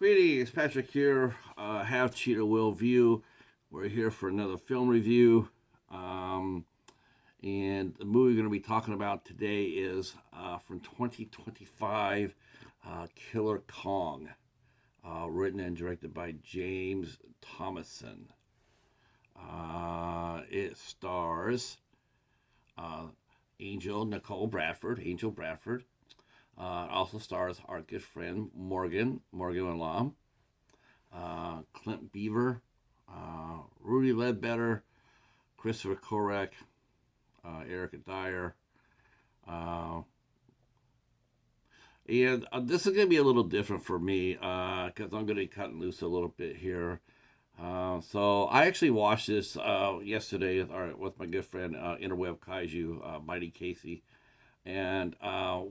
Greetings, Patrick here. Have Cheetah Will View. We're here for another film review. And the movie we're going to be talking about today is from 2025, Killer Kong, written and directed by James Thomasson. It stars Angel Bradford. Also stars our good friend Morgan Thompson-Milam, Clint Beaver, Rudy Ledbetter, Christopher Korek, Erica Dyer. And this is going to be a little different for me because I'm going to be cutting loose a little bit here. So I actually watched this yesterday with my good friend Interweb Kaiju, Mighty Casey, and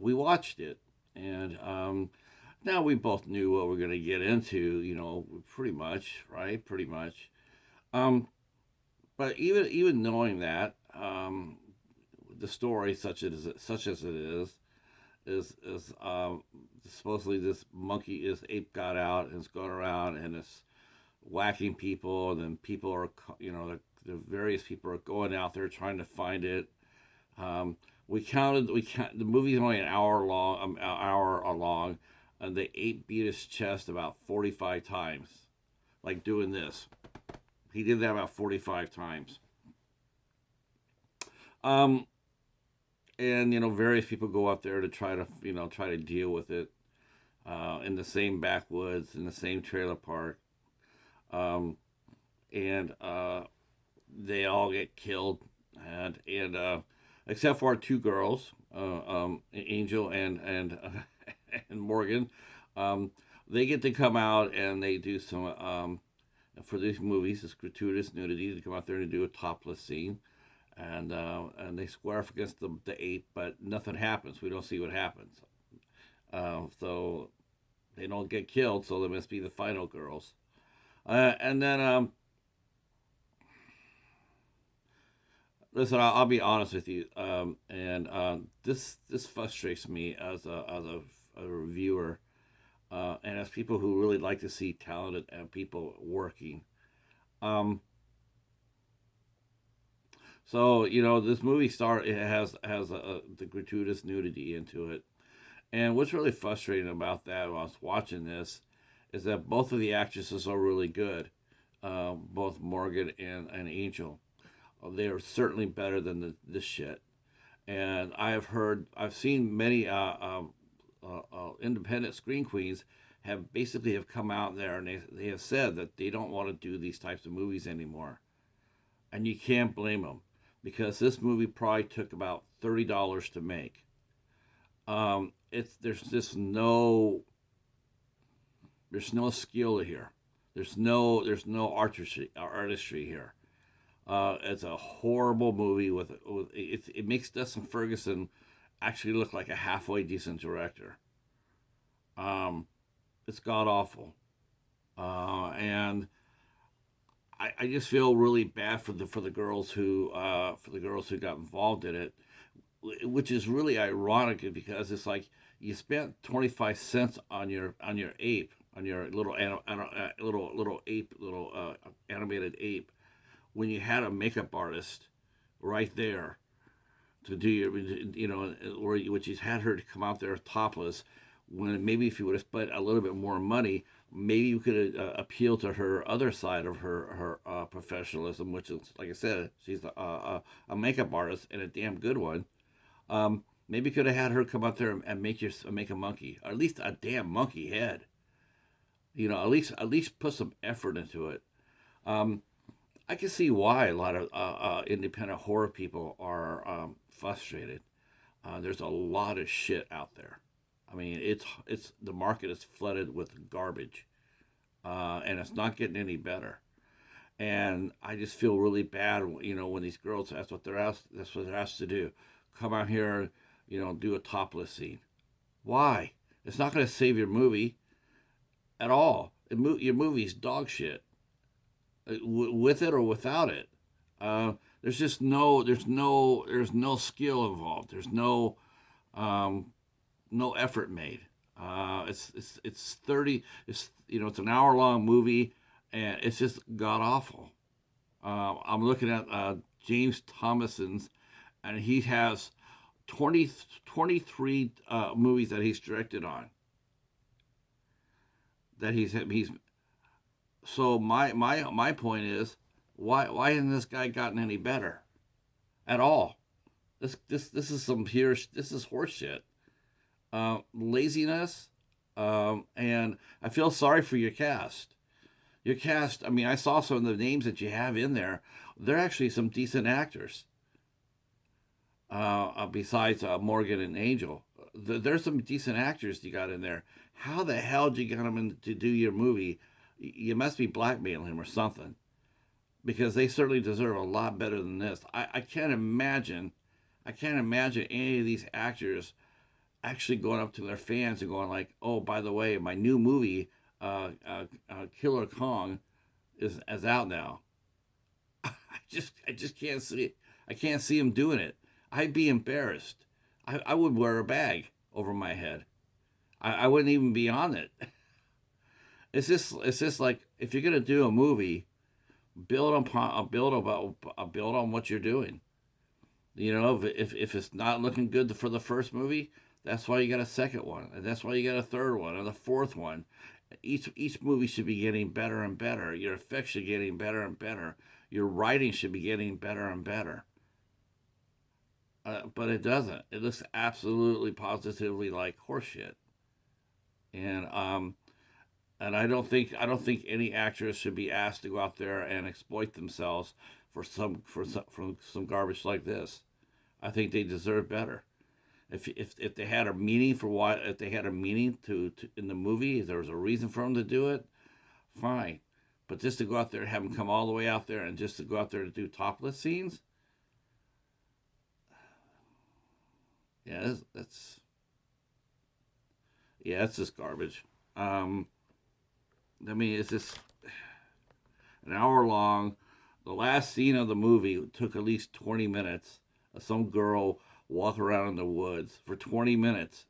we watched it. And now we both knew what we're going to get into, pretty much, right? Pretty much. But even knowing that, the story, such as it is supposedly this ape got out and is going around and is whacking people, and then people are, the various people are going out there trying to find it. The movie's only an hour long, and the ape beat his chest about 45 times, like doing this. He did that about 45 times. And various people go up there to try to deal with it, in the same backwoods, in the same trailer park, and they all get killed, and except for our two girls, Angel and and Morgan, they get to come out and they do some for these movies, it's gratuitous nudity to come out there and do a topless scene. And they square off against the ape, but nothing happens. We don't see what happens. So they don't get killed, so they must be the final girls. And then, listen, I'll be honest with you, and this frustrates me as a reviewer, and as people who really like to see talented people working. So this movie it has the gratuitous nudity into it, and what's really frustrating about that while I was watching this is that both of the actresses are really good, both Morgan and Angel. They are certainly better than this shit, and I've seen many independent screen queens have come out there and they have said that they don't want to do these types of movies anymore, and you can't blame them, because this movie probably took about $30 to make. There's no skill here. There's no artistry here. It's a horrible movie it makes Dustin Ferguson actually look like a halfway decent director. It's god awful, and I just feel really bad for the girls who got involved in it, which is really ironic because it's like you spent 25 cents on your ape, on your little animated ape, when you had a makeup artist right there to do which he's had her to come out there topless. When maybe if you would have spent a little bit more money, maybe you could appeal to her other side of her professionalism, which is, like I said, she's a makeup artist and a damn good one. Maybe could have had her come out there and make a monkey, or at least a damn monkey head. At least put some effort into it. I can see why a lot of independent horror people are frustrated. There's a lot of shit out there. I mean, it's the market is flooded with garbage, and it's not getting any better. And I just feel really bad, when these girls, that's what they're asked to do, come out here, do a topless scene. Why? It's not going to save your movie at all. Your movie's dog shit, with it or without it. There's no skill involved. There's no effort made. It's 30. It's an hour long movie, and it's just god awful. I'm looking at James Thomasson's, and he has 23 movies that he's directed on. That he's So my point is, why hasn't this guy gotten any better at all? This is some pure, this is horseshit. Laziness, and I feel sorry for your cast. Your cast. I mean, I saw some of the names that you have in there. They're actually some decent actors. Besides Morgan and Angel, there's some decent actors you got in there. How the hell did you get them in to do your movie? You must be blackmailing him or something, because they certainly deserve a lot better than this. I can't imagine. I can't imagine any of these actors actually going up to their fans and going like, "Oh, by the way, my new movie, Killer Kong, is out now." I just can't see it. I can't see him doing it. I'd be embarrassed. I would wear a bag over my head. I wouldn't even be on it. It's just like, if you're gonna do a movie, build on what you're doing. If it's not looking good for the first movie, that's why you got a second one, and that's why you got a third one and a fourth one. Each movie should be getting better and better. Your effects should be getting better and better. Your writing should be getting better and better. But it doesn't. It looks absolutely positively like horseshit. And I don't think any actress should be asked to go out there and exploit themselves for some garbage like this. I think they deserve better. If they had a meaning for why, if they had a meaning to in the movie, if there was a reason for them to do it, fine. But just to go out there and have them come all the way out there and just to go out there to do topless scenes, yeah, that's yeah, that's just garbage. Um, I mean, it's just an hour long. The last scene of the movie took at least 20 minutes. Some girl walk around in the woods for 20 minutes.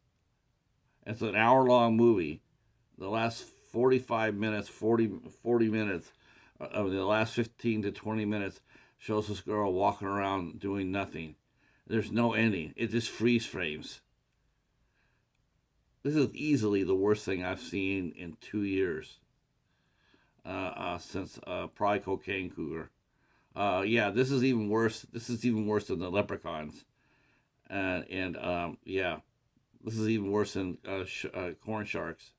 It's an hour long movie. The last 45 minutes, 40 minutes of the last 15 to 20 minutes shows this girl walking around doing nothing. There's no ending. It just freeze frames. This is easily the worst thing I've seen in 2 years, since probably Cocaine Cougar. Yeah, this is even worse. This is even worse than the Leprechauns, and yeah, this is even worse than Corn Sharks.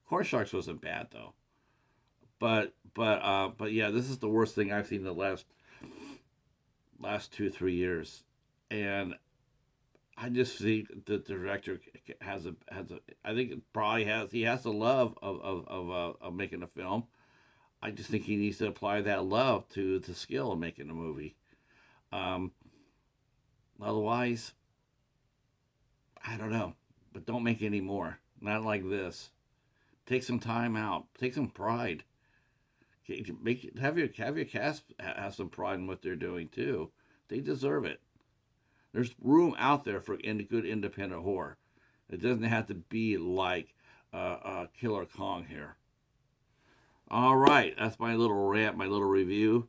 Corn Sharks wasn't bad though, but yeah, this is the worst thing I've seen in the last 2 3 years, and I just think the director has a. I think it probably he has the love of making a film. I just think he needs to apply that love to the skill of making a movie. Um, Otherwise, I don't know, but don't make any more. Not like this. Take some time out. Take some pride. Have your cast have some pride in what they're doing too. They deserve it. There's room out there for good independent horror. It doesn't have to be like Killer Kong here. All right, that's my little rant, my little review.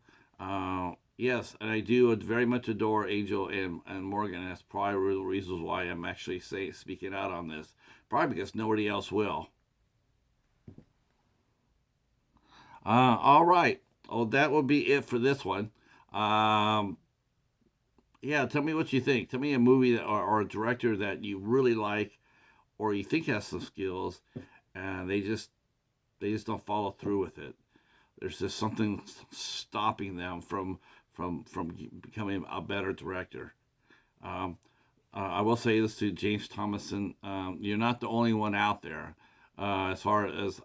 Yes, and I do very much adore Angel and Morgan. And that's probably one of the reasons why I'm actually speaking out on this. Probably because nobody else will. All right. Oh, that will be it for this one. Um, yeah, tell me what you think. Tell me a movie or a director that you really like, or you think has some skills, and they just don't follow through with it. There's just something stopping them from becoming a better director. Um, I will say this to James Thomasson: you're not the only one out there. As far as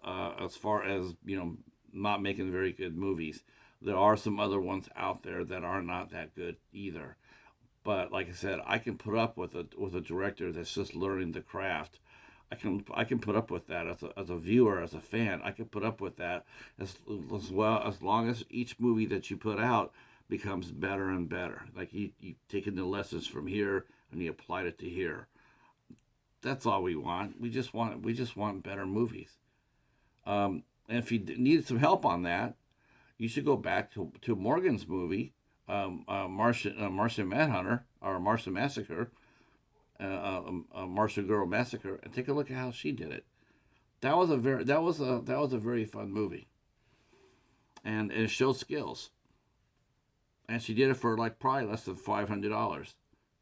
not making very good movies. There are some other ones out there that are not that good either. But like I said, I can put up with a director that's just learning the craft. I can put up with that as a viewer, as a fan. I can put up with that as well, as long as each movie that you put out becomes better and better. Like you taking the lessons from here and you applied it to here. That's all we want. We just want better movies. And if you needed some help on that, you should go back to Morgan's movie, Martian Manhunter or Martian Massacre, Martian Girl Massacre, and take a look at how she did it. That was a very fun movie, and it showed skills. And she did it for like probably less than $500.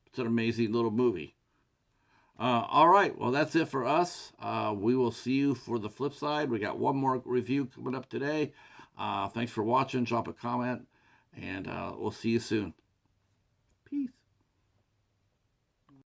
It's an amazing little movie. All right, well, that's it for us. We will see you for the flip side. We got one more review coming up today. Thanks for watching. Drop a comment, and we'll see you soon. Peace.